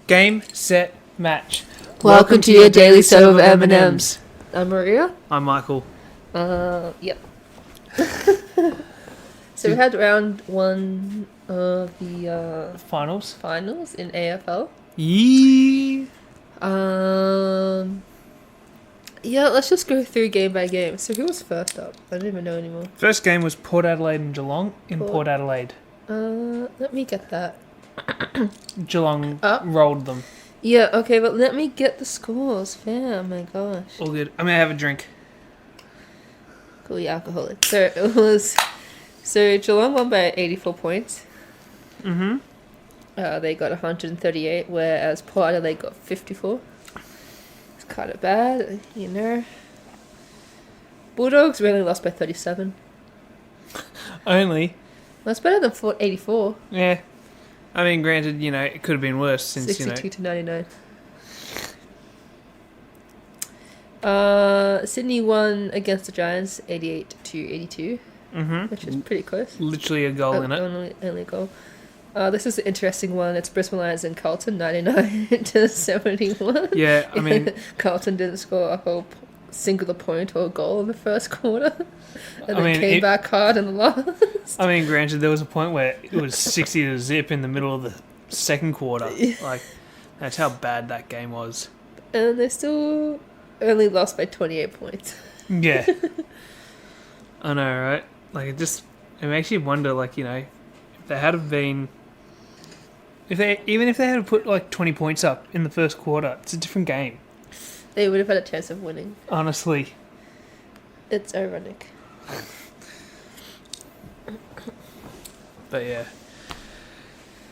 Game, set, match. Welcome to your daily serve of M&Ms. I'm Maria. I'm Michael. Yep. So we had round one of the Finals. finals in AFL. Yeah. Yeah, let's just go through game by game. So who was first up? I don't even know anymore. First game was Port Adelaide and Geelong in Port Adelaide. Let me get that. Geelong Up. rolled them. Yeah, okay, but let me get the scores. Fam, oh my gosh. All good. I'm going to have a drink. Cool, yeah, alcoholic. So it was... So Geelong won by 84 points. Mm-hmm. They got 138, whereas Port Adelaide got 54. It's kind of bad, you know. Bulldogs really lost by 37. Only. That's better than 84. Yeah. I mean, granted, you know, it could have been worse since, 62 to 99. Sydney won against the Giants 88 to 82, which is pretty close. Literally a goal in it. Only a goal. This is an interesting one. It's Brisbane Lions and Carlton 99 to 71. Yeah, I mean... Carlton didn't score a whole singular point or a goal in the first quarter. And then came back hard in the last. I mean, granted, there was a point where it was 60 to zip in the middle of the second quarter. Like, that's how bad that game was. And they still only lost by 28 points. Yeah. I know, right? Like, it makes you wonder, like, you know, if they had have been... Even if they had put, like, 20 points up in the first quarter, it's a different game. They would have had a chance of winning. Honestly. It's ironic. But yeah.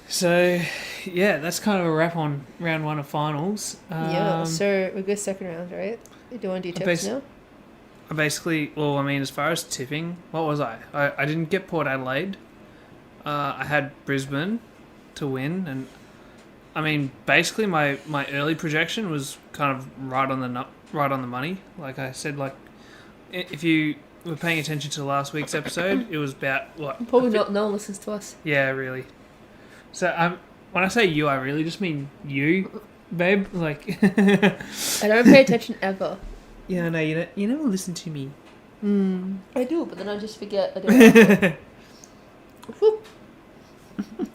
So, yeah, that's kind of a wrap on round one of finals. Yeah, so we go second round, right? Do you want to do tips now? Basically, well, I mean, as far as tipping, what was I? I didn't get Port Adelaide. I had Brisbane to win, and I mean, basically my early projection was kind of right on the money. Like I said, like if you were paying attention to last week's episode, it was about what? Probably not. No one listens to us. Yeah, really. So when I say you, I really just mean you, babe. Like I don't pay attention ever. Yeah, no, you never listen to me. I do, but then I just forget. I don't.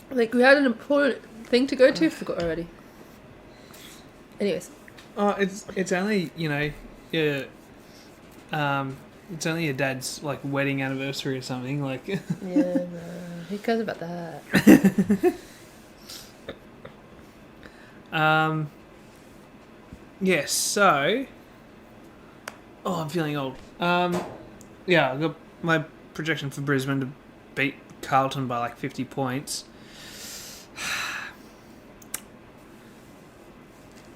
Like we had an important thing to go to, forgot already. Anyways. Oh, it's only, you know, yeah, it's only your dad's like wedding anniversary or something, like. Yeah, no, who cares about that? Yes. So. Oh, I'm feeling old. Yeah, I got my projection for Brisbane to beat Carlton by like 50 points.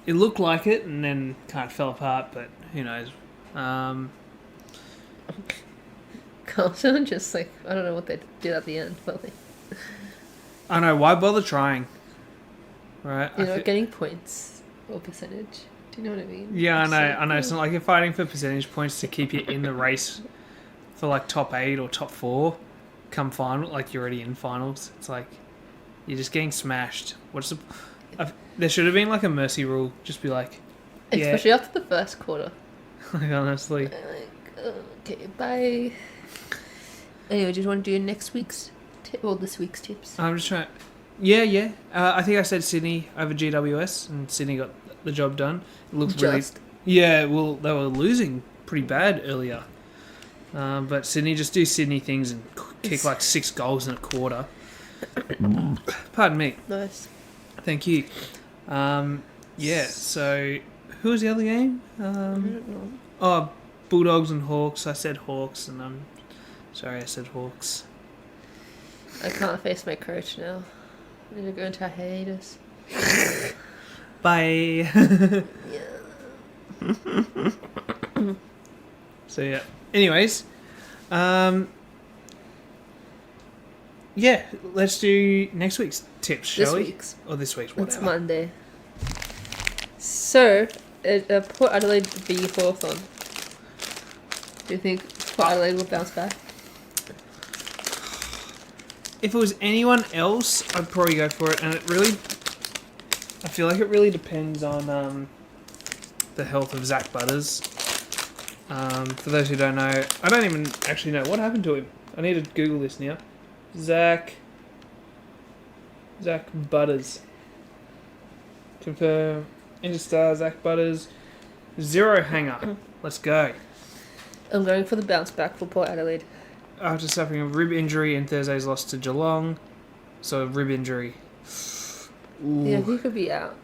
It looked like it, and then kind of fell apart, but who knows? Carlton just like, I don't know what they did at the end, but like, I know, why bother trying? Right? You're not getting points or percentage. Do you know what I mean? Yeah, I know. It's not like you're fighting for percentage points to keep you in the race for like top 8 or top 4 come final, like you're already in finals. It's like you're just getting smashed. There should have been like a mercy rule. Just be like, yeah. Especially after the first quarter. Like, honestly. Like, okay, bye. Anyway, do you want to do next week's this week's tips? I'm just trying. Yeah. I think I said Sydney over GWS, and Sydney got the job done. It looked really. Yeah, well, they were losing pretty bad earlier. But Sydney, just do Sydney things and kick like 6 goals in a quarter. Pardon me. Nice. Thank you. Yeah, so who was the other game? I don't know. Oh, Bulldogs and Hawks. I said Hawks, and I'm sorry I said Hawks. I can't face my coach now. I need to go into a hiatus. Bye. Yeah. So yeah. Anyways, yeah, let's do next week's tips, shall we? This week's. Or this week's, whatever. It's Monday. So, Port Adelaide v Hawthorn. Do you think Port Adelaide will bounce back? If it was anyone else, I'd probably go for it. And it really, I feel like it really depends on the health of Zach Butters. For those who don't know, I don't even actually know what happened to him. I need to Google this now. Zach Butters. Confirm. Interstar, Zach Butters. 0 hanger. Let's go. I'm going for the bounce back for Port Adelaide. After suffering a rib injury in Thursday's loss to Geelong. So, a rib injury. Ooh. Yeah, he could be out.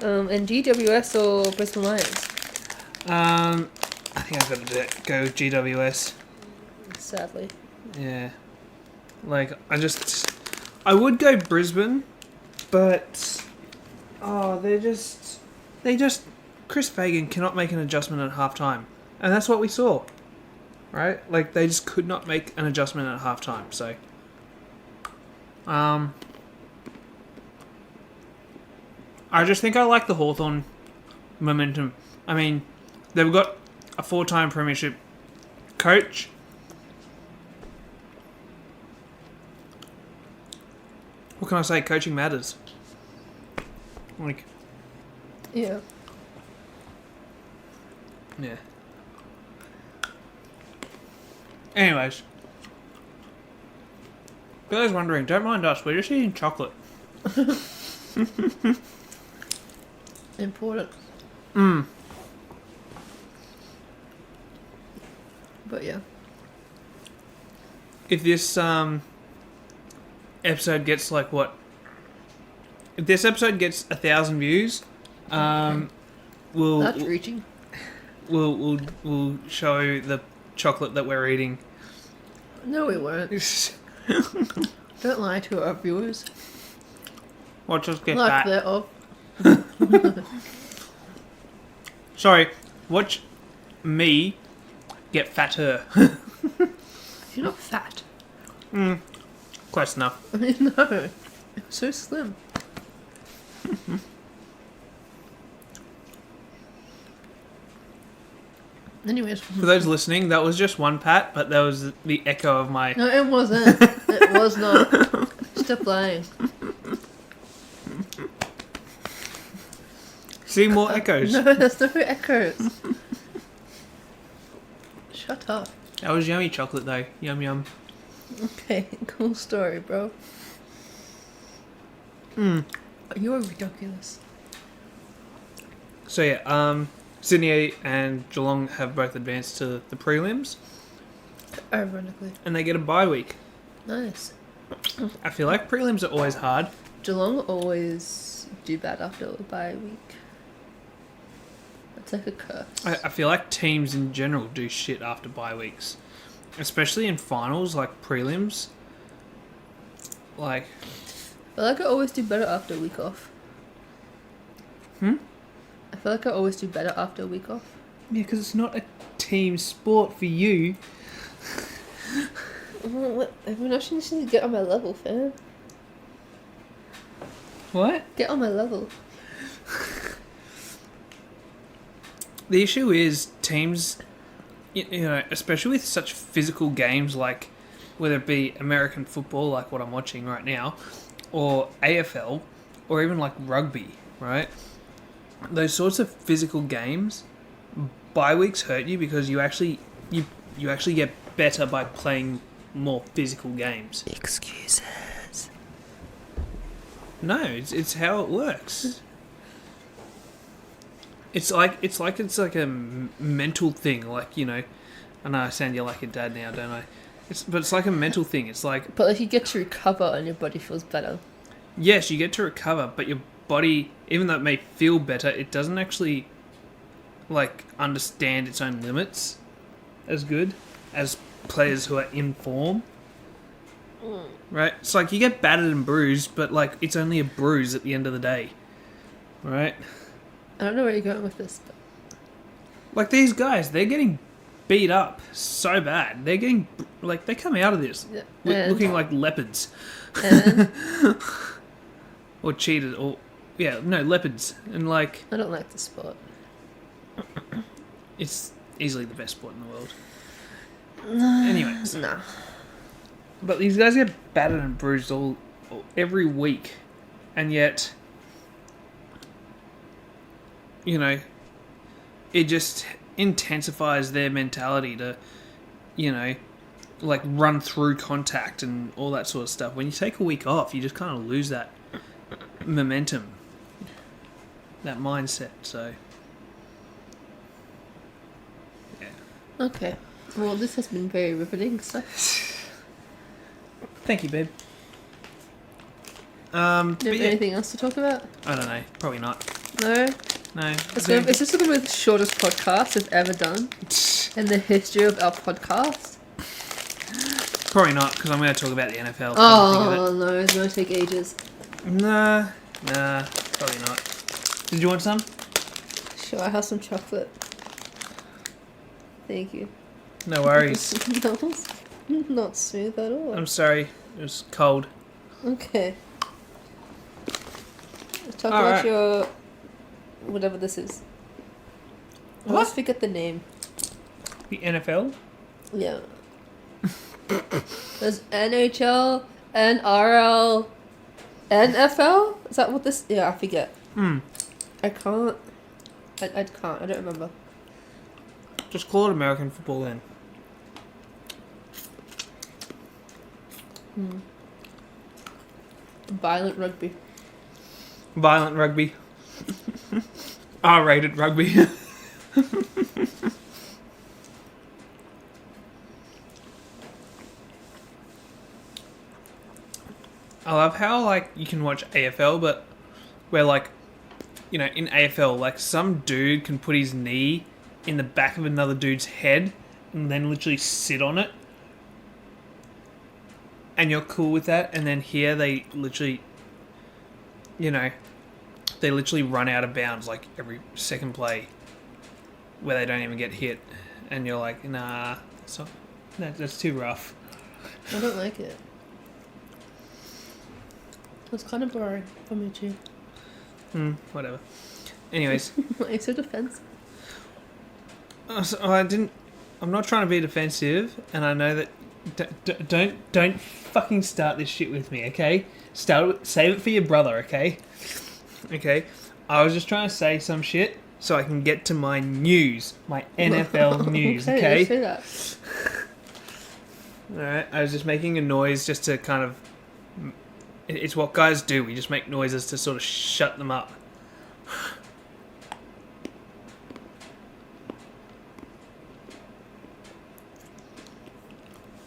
And GWS or Brisbane Lions? I think I've got to go with GWS. Sadly. Yeah. Like, I would go Brisbane, but Chris Fagan cannot make an adjustment at halftime. And that's what we saw. Right? Like, they just could not make an adjustment at halftime, so I just think I like the Hawthorn momentum. I mean, they've got a 4-time premiership coach. What can I say? Coaching matters. Like, Yeah. yeah. Anyways, for those wondering, don't mind us. We're just eating chocolate. Important. But yeah. If this episode gets like what? If this episode gets 1,000 views, we'll That's reaching. we'll show the chocolate that we're eating. No, we won't. Don't lie to our viewers. Watch us get Like fat. they're off. Sorry, watch me get fatter. You're not fat. Close enough. No. You're so slim. Anyways. For those listening, that was just one pat, but that was the echo of my... No, it wasn't. It was not. Stop lying. See more echoes. No, there's no echoes. Shut up. That was yummy chocolate though. Yum yum. Okay, cool story, bro. You are ridiculous. So yeah, Sydney and Geelong have both advanced to the prelims, Ironically. and they get a bye week. Nice. I feel like prelims are always hard. Geelong always do bad after a bye week. It's like a curse. I feel like teams in general do shit after bye weeks, especially in finals like prelims. Like, I feel like I always do better after a week off. I feel like I always do better after a week off. yeah, because it's not a team sport for you. Everyone else needs to get on my level, fam. What? Get on my level. The issue is teams, you know, especially with such physical games like whether it be American football, like what I'm watching right now, or AFL, or even like rugby, right? Those sorts of physical games, bye weeks hurt you because you actually get better by playing more physical games. Excuses. No, it's how it works. It's like a mental thing. Like, you know, I know I sound you like your dad now, don't I? But it's like a mental thing. It's like, But like you get to recover and your body feels better. yes, you get to recover, but your body, even though it may feel better, it doesn't actually like understand its own limits as good as players who are in form. Right? It's like you get battered and bruised, but like it's only a bruise at the end of the day. Right? I don't know where you're going with this, but Like these guys, they're getting beat up so bad. They're getting like they come out of this yeah. looking like leopards And or cheetahs or leopards, and like I don't like the sport. it's easily the best sport in the world. Anyways, Nah. but these guys get battered and bruised every week, and yet, you know, it just intensifies their mentality to, you know, like run through contact and all that sort of stuff. When you take a week off, you just kind of lose that momentum, that mindset. So, yeah. Okay. Well, this has been very riveting. So, Thank you, babe. do you have But yeah, anything else to talk about? I don't know. Probably not. No. No. It's just going to be the shortest podcast we've ever done in the history of our podcast. Probably not, because I'm going to talk about the NFL. Oh no, it's going to take ages. Nah, probably not. Did you want some? Sure, I have some chocolate. Thank you. No worries. That was not smooth at all. I'm sorry. It was cold. Okay. Let's talk Alright. about your... whatever this is. I always forget the name. The NFL? Yeah. There's NHL, NRL, NFL? Is that what this... yeah, I forget. I can't... I can't. I don't remember. Just call it American football then. Violent rugby. Violent rugby. R-rated rugby. I love how, like, you can watch AFL, but where, like, you know, in AFL, like, some dude can put his knee in the back of another dude's head and then literally sit on it. And you're cool with that. And then here they literally, you know, they literally run out of bounds, like, every second play where they don't even get hit. And you're like, nah, that's too rough. I don't like it. It's kind of boring for me too. Whatever. Anyways. Why are you so defensive? I'm not trying to be defensive, and I know that... Don't fucking start this shit with me, okay? Save it for your brother, okay? Okay? I was just trying to say some shit so I can get to my news. My NFL news, okay? Say that. Alright, I was just making a noise just to kind of... It's what guys do. We just make noises to sort of shut them up.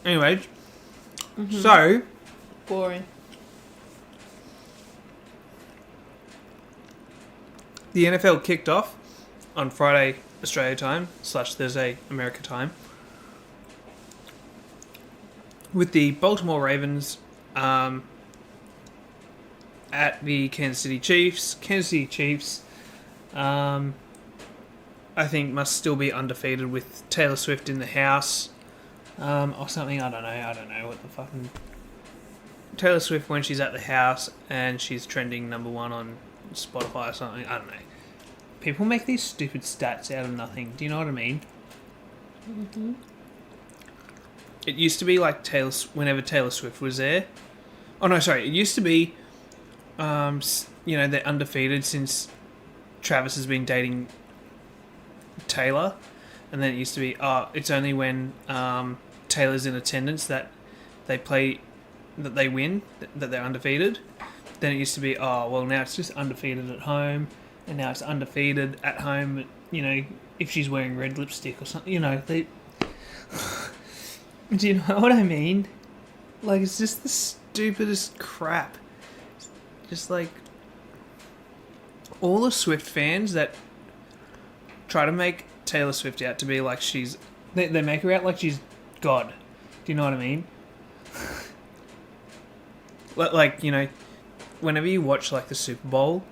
Anyways, so Boring. the NFL kicked off on Friday Australia time / Thursday America time with the Baltimore Ravens at the Kansas City Chiefs. Kansas City Chiefs, I think, must still be undefeated with Taylor Swift in the house, or something. I don't know what the fucking... Taylor Swift when she's at the house and she's trending #1 on Spotify or something. I don't know. People make these stupid stats out of nothing. Do you know what I mean? Mm-hmm. It used to be like whenever Taylor Swift was there. Oh no, sorry. It used to be, you know, they're undefeated since Travis has been dating Taylor, and then it used to be, it's only when Taylor's in attendance that they win, that they're undefeated. Then it used to be, well, now it's just undefeated at home, and now it's undefeated at home, you know, if she's wearing red lipstick or something, you know, they... Do you know what I mean? Like, it's just the stupidest crap. Just like all the Swift fans that try to make Taylor Swift out to be like she's... They make her out like she's God. Do you know what I mean? Like, you know, whenever you watch like the Super Bowl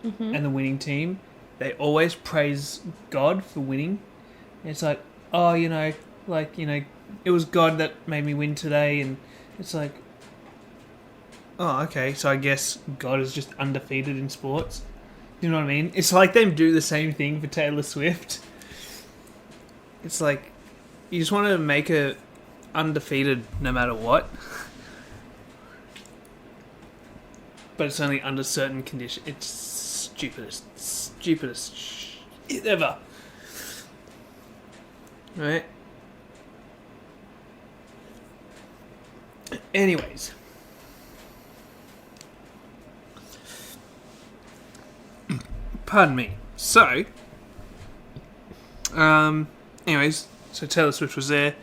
and the winning team, they always praise God for winning. And it's like, oh, you know, like, you know, it was God that made me win today, and it's like, oh, okay, so I guess God is just undefeated in sports. You know what I mean? It's like them do the same thing for Taylor Swift. It's like, you just want to make her undefeated no matter what. but it's only under certain conditions. It's stupidest shit ever. Right? Anyways. Pardon me. So, anyways, so Taylor Swift was there,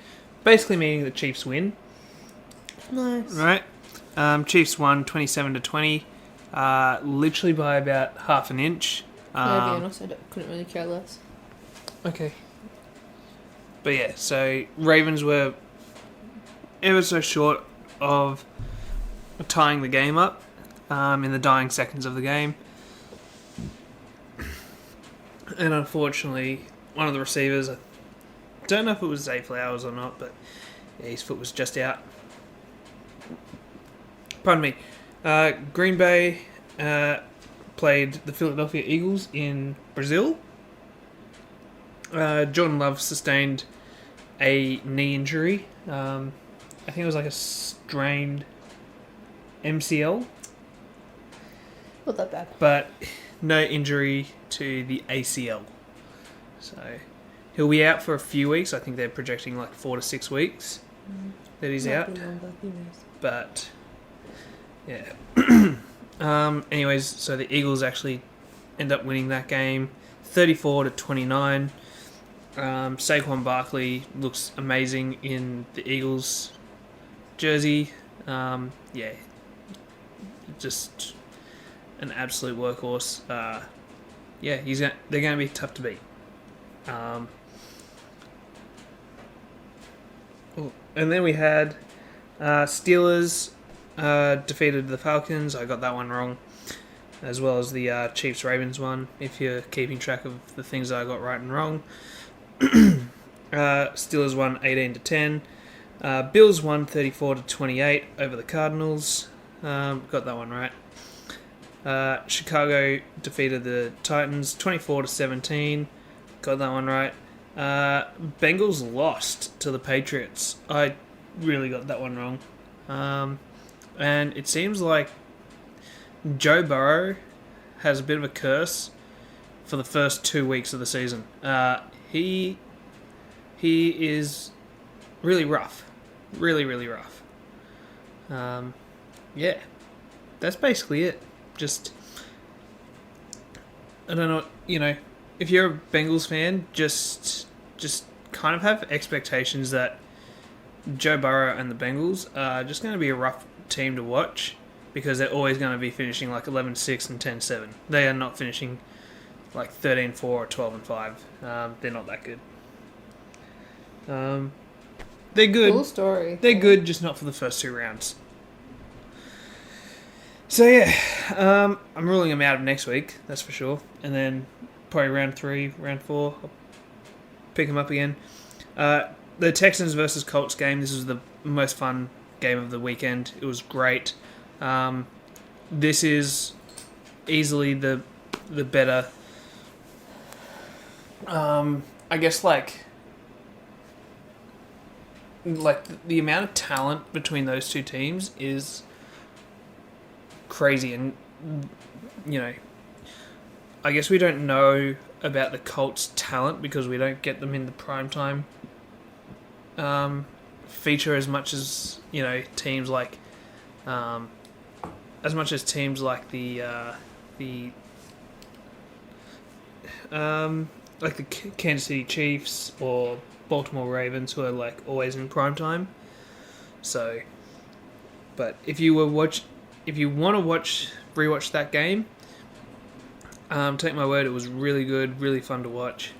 basically meaning the Chiefs win. Nice. Right? Chiefs won 27-20, literally by about half an inch. Can I be honest? Couldn't really care less. Okay. But yeah, so Ravens were ever so short of tying the game up in the dying seconds of the game. And unfortunately, one of the receivers, I don't know if it was Zay Flowers or not, but yeah, his foot was just out. Pardon me. Green Bay played the Philadelphia Eagles in Brazil. Jordan Love sustained a knee injury. I think it was like a strained MCL. Not that bad. But no injury to the ACL. So he'll be out for a few weeks. I think they're projecting like 4 to 6 weeks that he's out. But yeah. Anyways, so the Eagles actually end up winning that game 34-29. Saquon Barkley looks amazing in the Eagles jersey. Yeah, just an absolute workhorse. Yeah, they're going to be tough to beat. And then we had Steelers defeated the Falcons. I got that one wrong, as well as the Chiefs-Ravens one, if you're keeping track of the things that I got right and wrong. Steelers won 18-10. Bills won 34-28 over the Cardinals. Got that one right. Chicago defeated the Titans 24-17. Got that one right. Bengals lost to the Patriots. I really got that one wrong. And it seems like Joe Burrow has a bit of a curse for the first 2 weeks of the season. He is really rough. Really, really rough. Yeah. That's basically it. Just, I don't know, if you're a Bengals fan, just kind of have expectations that Joe Burrow and the Bengals are just going to be a rough team to watch, because they're always going to be finishing like 11-6 and 10-7. They are not finishing like 13-4 or 12-5. They're not that good. They're good. Cool story. They're good, just not for the first 2 rounds. So yeah, I'm ruling them out of next week, that's for sure. And then probably round 3, round 4, I'll pick them up again. The Texans versus Colts game, this was the most fun game of the weekend. It was great. This is easily the better, I guess, like the amount of talent between those two teams is crazy. And I guess we don't know about the Colts' talent because we don't get them in the primetime feature as much as teams like like the Kansas City Chiefs or Baltimore Ravens, who are like always in primetime. So, but if you want to rewatch that game, take my word, it was really good, really fun to watch.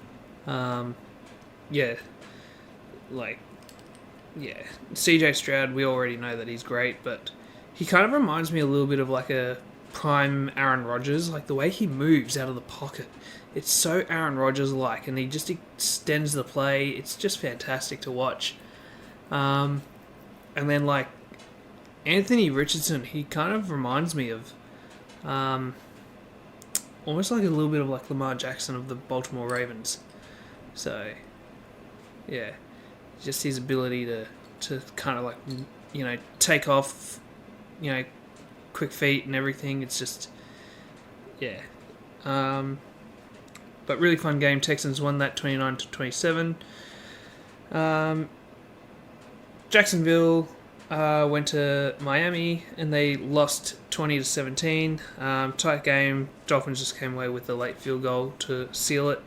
CJ Stroud, we already know that he's great, but he kind of reminds me a little bit of like a prime Aaron Rodgers, like the way he moves out of the pocket. It's so Aaron Rodgers-like, and he just extends the play. It's just fantastic to watch. And then like Anthony Richardson, he kind of reminds me of almost like a little bit of like Lamar Jackson of the Baltimore Ravens. So, yeah, just his ability to kind of like, take off, quick feet and everything. It's just, yeah. But really fun game. Texans won that 29-27. Jacksonville went to Miami and they lost 20-17. Tight game. Dolphins just came away with the late field goal to seal it.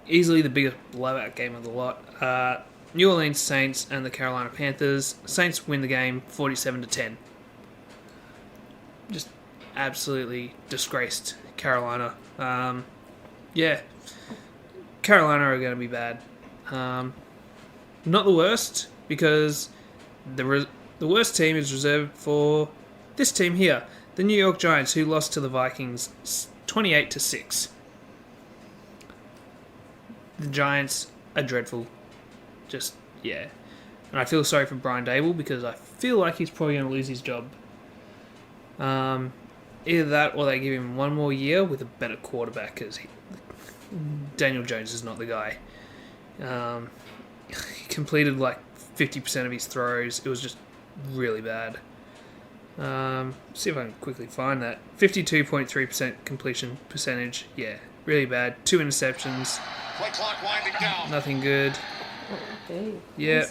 Easily the biggest blowout game of the lot. New Orleans Saints and the Carolina Panthers. Saints win the game 47-10. Just absolutely disgraced Carolina. Yeah, Carolina are going to be bad. Not the worst, because the worst team is reserved for this team here, the New York Giants, who lost to the Vikings 28-6. The Giants are dreadful. Just, yeah. And I feel sorry for Brian Dable, because I feel like he's probably going to lose his job. Either that or they give him one more year with a better quarterback, because Daniel Jones is not the guy. He completed like 50% of his throws. It was just really bad. See if I can quickly find that. 52.3% completion percentage. Yeah, really bad. 2 interceptions. Play clock winding down. Nothing good. Okay. Yeah.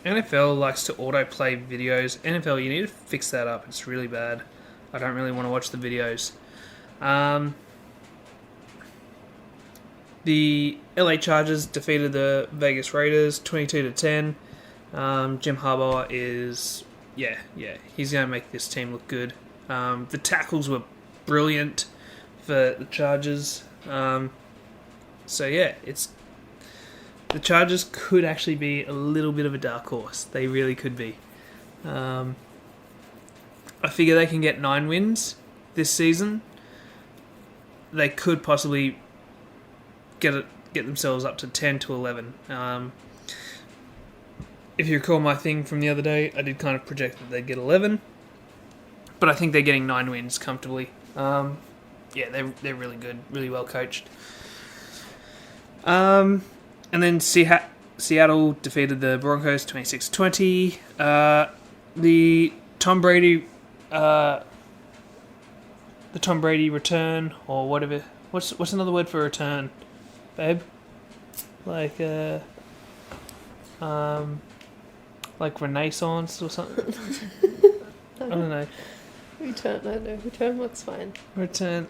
NFL likes to autoplay videos. NFL, you need to fix that up. It's really bad. I don't really want to watch the videos. The LA Chargers defeated the Vegas Raiders 22-10. Jim Harbaugh is, he's going to make this team look good. The tackles were brilliant for the Chargers. So yeah, the Chargers could actually be a little bit of a dark horse. They really could be. I figure they can get 9 wins this season. They could possibly get themselves up to 10-11. If you recall my thing from the other day, I did kind of project that they'd get 11, but I think they're getting 9 wins comfortably. They're really good, really well coached. And then Seattle defeated the Broncos 26-20. The Tom Brady return, or whatever. What's another word for return, babe? Like Renaissance or something. I don't know. Return looks fine. Return.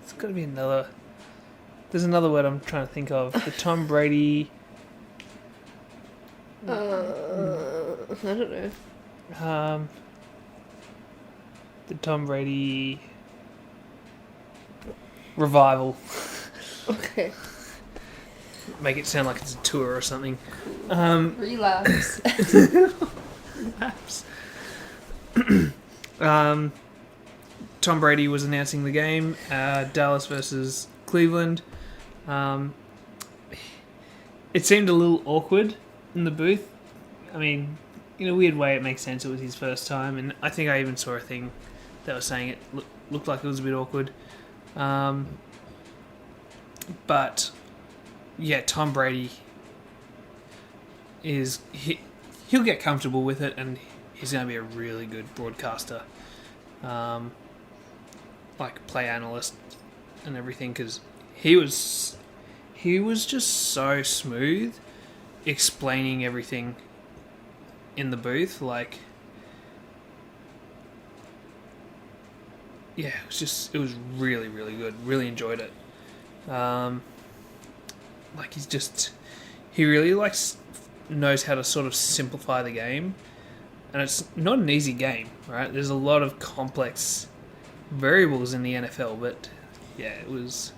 It's got to be another. There's another word I'm trying to think of. The Tom Brady. I don't know. The Tom Brady revival. Okay. Make it sound like it's a tour or something. Relapse. Perhaps. Tom Brady was announcing the game. Dallas versus Cleveland. It seemed a little awkward in the booth. I mean, in a weird way, it makes sense. It was his first time, and I think I even saw a thing that was saying it looked like it was a bit awkward. But yeah, Tom Brady he'll get comfortable with it, and he's going to be a really good broadcaster, like play analyst and everything, because he was just so smooth explaining everything in the booth. Like, yeah, it was really, really good. Really enjoyed it. Like, he really knows how to sort of simplify the game, and it's not an easy game, right? There's a lot of complex variables in the NFL, but yeah, it was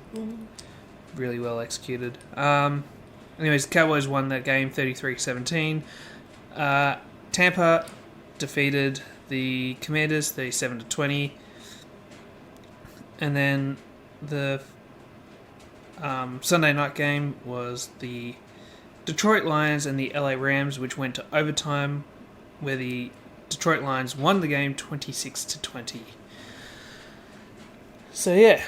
really well executed. Anyways, the Cowboys won that game 33-17. Tampa defeated the Commanders 37-20. And then the Sunday night game was the Detroit Lions and the LA Rams, which went to overtime, where the Detroit Lions won the game 26-20. So yeah,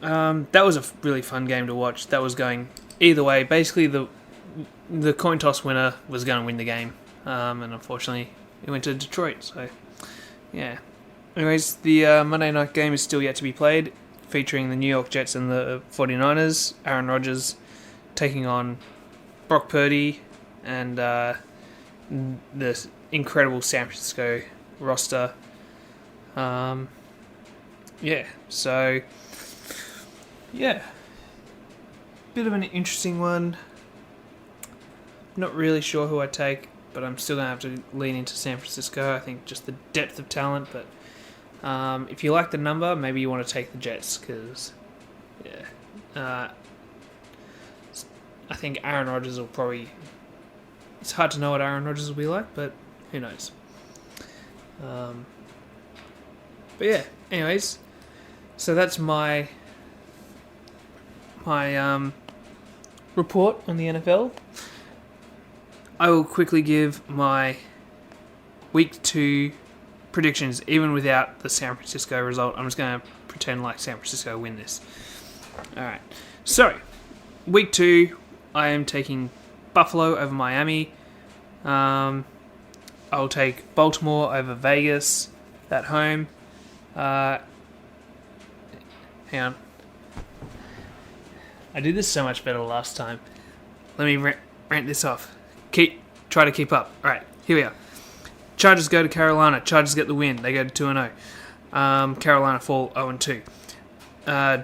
that was a really fun game to watch. That was going either way. Basically, the coin toss winner was going to win the game, and unfortunately, it went to Detroit. So Yeah. Anyways, the Monday night game is still yet to be played, featuring the New York Jets and the 49ers. Aaron Rodgers taking on Brock Purdy and the incredible San Francisco roster. Yeah, so yeah, bit of an interesting one. Not really sure who I take, but I'm still gonna have to lean into San Francisco. I think just the depth of talent, but if you like the number, maybe you want to take the Jets because I think Aaron Rodgers will probably. It's hard to know what Aaron Rodgers will be like, but who knows. But yeah, anyways, so that's my report on the NFL. I will quickly give my week 2 predictions, even without the San Francisco result. I'm just going to pretend like San Francisco win this. Alright, so week 2, I am taking Buffalo over Miami. I'll take Baltimore over Vegas at home. Hang on. I did this so much better last time. Let me rant this off. Try to keep up. Alright, here we are. Chargers go to Carolina. Chargers get the win. They go to 2-0. Carolina fall 0-2.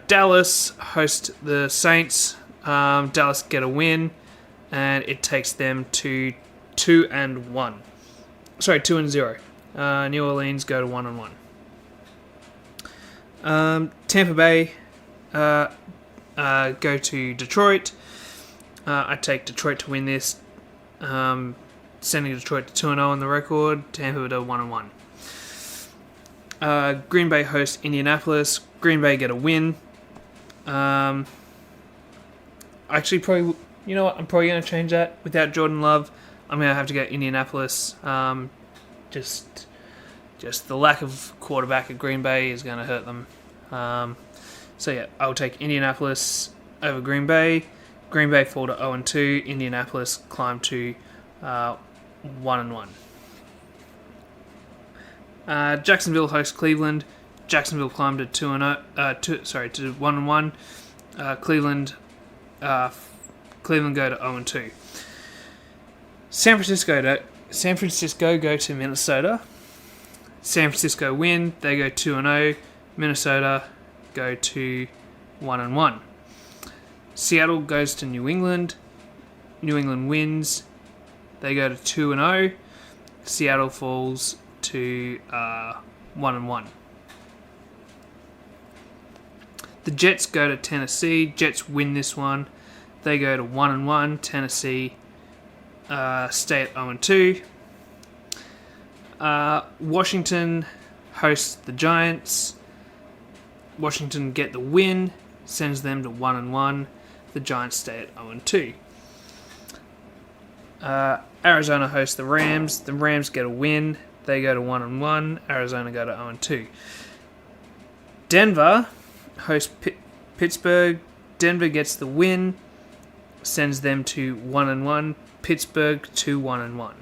Dallas host the Saints. Dallas get a win, and it takes them to 2-1. Sorry, 2-0. New Orleans go to 1-1. Tampa Bay go to Detroit. I take Detroit to win this. Sending Detroit to 2-0 on the record. Tampa to 1-1. Green Bay host Indianapolis. Green Bay get a win. Actually, probably, you know what? I'm probably going to change that. Without Jordan Love, I'm going to have to go Indianapolis. Just the lack of quarterback at Green Bay is going to hurt them. So yeah, I'll take Indianapolis over Green Bay. Green Bay fall to 0-2. Indianapolis climb to 1-1. Jacksonville hosts Cleveland. Jacksonville climbed to 1-1. Cleveland go to 0-2. San Francisco go to Minnesota. San Francisco win. They go 2-0. Minnesota go to 1-1. Seattle goes to New England. New England wins. They go to 2-0. Seattle falls to 1-1. The Jets go to Tennessee. Jets win this one. They go to 1-1. Tennessee stay at 0-2. Washington hosts the Giants. Washington get the win, sends them to 1-1. The Giants stay at 0-2. Arizona hosts the Rams. The Rams get a win. They go to 1-1. Arizona go to 0-2. Denver hosts Pittsburgh. Denver gets the win, sends them to 1-1. Pittsburgh to 1-1.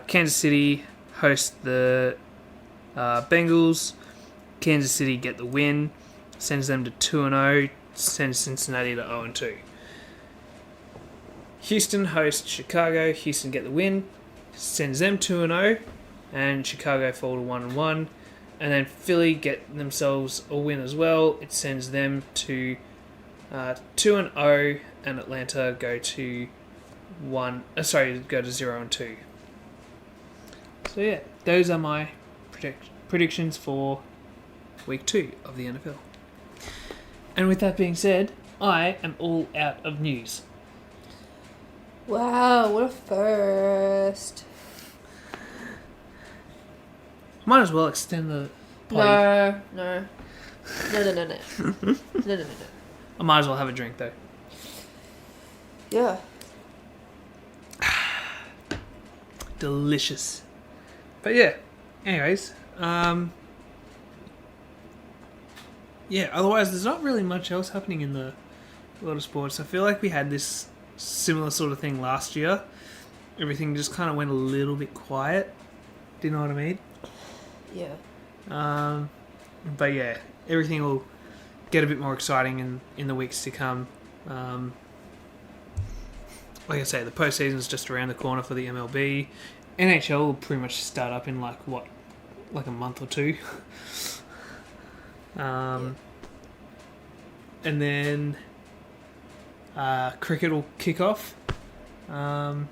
Kansas City hosts the Bengals. Kansas City get the win, sends them to 2-0. Sends Cincinnati to 0-2. Houston hosts Chicago. Houston get the win, sends them 2-0, and Chicago fall to 1-1. And then Philly get themselves a win as well. It sends them to 2-0, and Atlanta go to 0-2. So yeah, those are my predictions for week 2 of the NFL. And with that being said, I am all out of news. Wow, what a first. Might as well extend the party. No. No. I might as well have a drink though. Yeah. Delicious. But yeah, anyways, yeah, otherwise there's not really much else happening in the world of sports. I feel like we had this similar sort of thing last year. Everything just kind of went a little bit quiet. Do you know what I mean? Yeah. But yeah, everything will get a bit more exciting in the weeks to come. Like I say, the postseason's just around the corner for the MLB. NHL will pretty much start up in like a month or two. And then cricket will kick off. Yeah.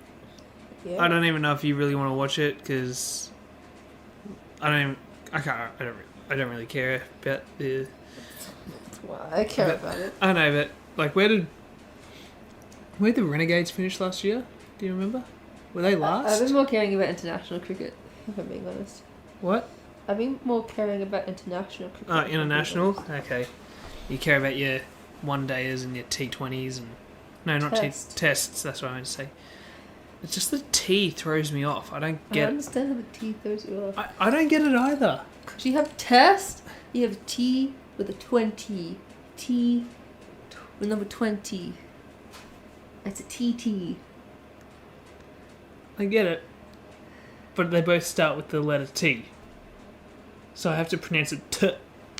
I don't even know if you really want to watch it because I don't really care about the. Well, I care about it. I know, but like, where did the Renegades finish last year? Do you remember? Were they last? I've been more caring about international cricket, if I'm being honest. What? I've been more caring about international cricket. Oh, if I'm being international? honest. Okay. You care about your one-dayers and your T20s and... No, not tests, that's what I meant to say. It's just the T throws me off. I don't I get... understand how the T throws you off. I don't get it either. Because you have test, you have T with a 20. T with number 20. It's a TT. I get it. But they both start with the letter T. So I have to pronounce it T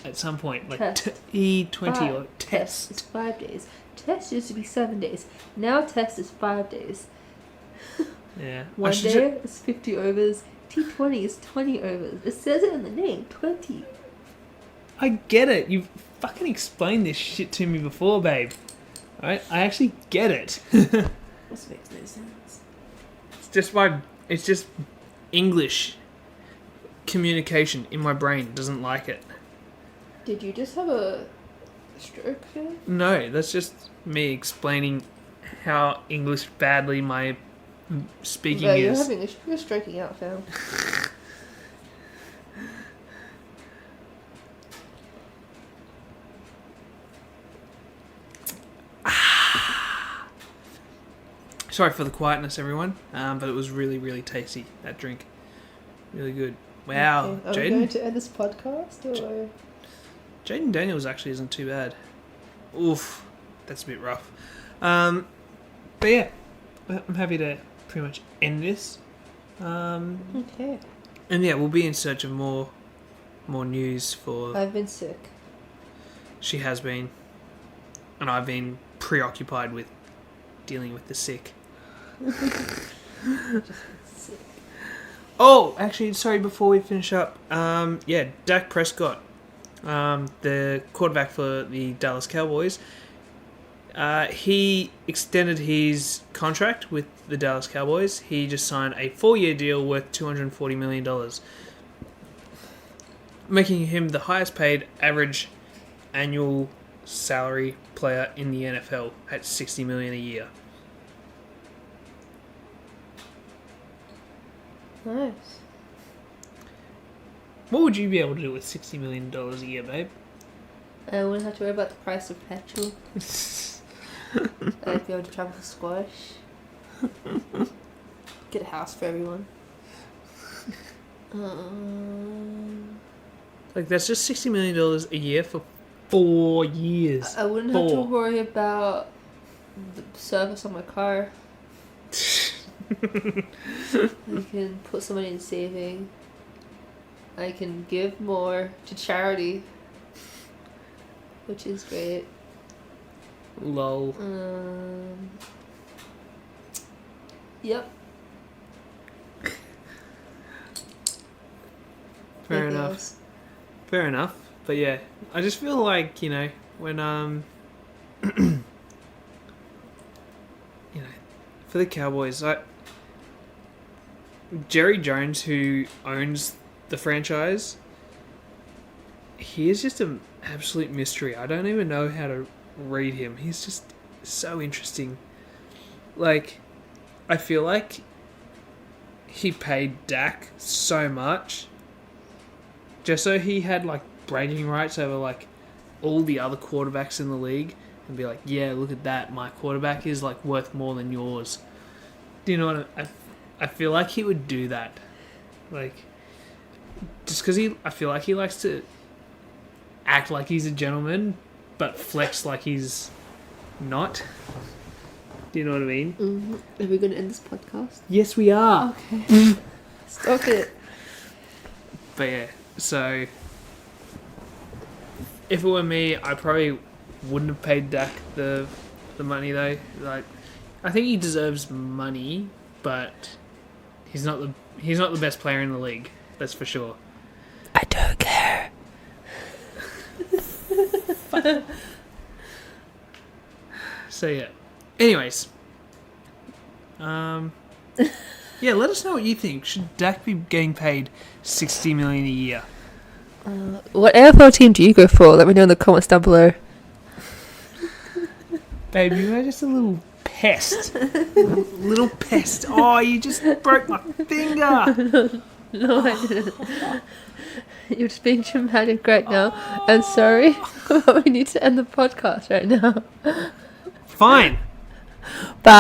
at some point. Like Test. E20 or Test. It's 5 days. Test used to be 7 days. Now test is 5 days. Yeah. One day is 50 overs. T20 is 20 overs. It says it in the name, 20. I get it. You've fucking explained this shit to me before, babe. Alright? I actually get it. This makes no sense. It's just English communication in my brain doesn't like it. Did you just have a stroke here? No, that's just me explaining how English badly my speaking No, is. you're stroking out, fam. Sorry for the quietness, everyone. But it was really, really tasty, that drink. Really good. Wow, Okay. Are we going Jaden. to end this podcast or? Jaden Daniels actually isn't too bad. Oof, that's a bit rough. But yeah, I'm happy to pretty much end this. Okay. And yeah, we'll be in search of more news for. I've been sick. She has been, and I've been preoccupied with dealing with the sick. Sick. Oh, actually, sorry. Before we finish up, yeah, Dak Prescott, the quarterback for the Dallas Cowboys, he extended his contract with the Dallas Cowboys. He just signed a 4-year deal worth $240 million, making him the highest paid average annual salary player in the NFL at $60 million a year. Nice. What would you be able to do with $60 million a year, babe? I wouldn't have to worry about the price of petrol. I'd be able to travel for squash. Get a house for everyone. Like, that's just $60 million a year for 4 years. I wouldn't have to 4. worry about the service on my car. I can put some money in saving. I can give more to charity, which is great. Lol. Yep. Fair Anything enough. else? Fair enough. But yeah, I just feel like, you know, when, you know, for the Cowboys, Jerry Jones, who owns the franchise, he is just an absolute mystery. I don't even know how to read him. He's just so interesting. Like, I feel like he paid Dak so much just so he had, like, bragging rights over, like, all the other quarterbacks in the league and be like, yeah, look at that. My quarterback is, like, worth more than yours. Do you know what I feel like he would do that. Like, just because I feel like he likes to act like he's a gentleman, but flex like he's not. Do you know what I mean? Are we going to end this podcast? Yes, we are. Okay. Stop it. But yeah, so if it were me, I probably wouldn't have paid Dak the money though. Like, I think he deserves money, but he's not the best player in the league. That's for sure. I don't care. So yeah. Anyways, yeah, let us know what you think. Should Dak be getting paid $60 million a year? What AFL team do you go for? Let me know in the comments down below. Babe, you are just a little pest. Little pest. Oh, you just broke my finger. No, I didn't. You're just being dramatic right now. And sorry, but we need to end the podcast right now. Fine. Bye.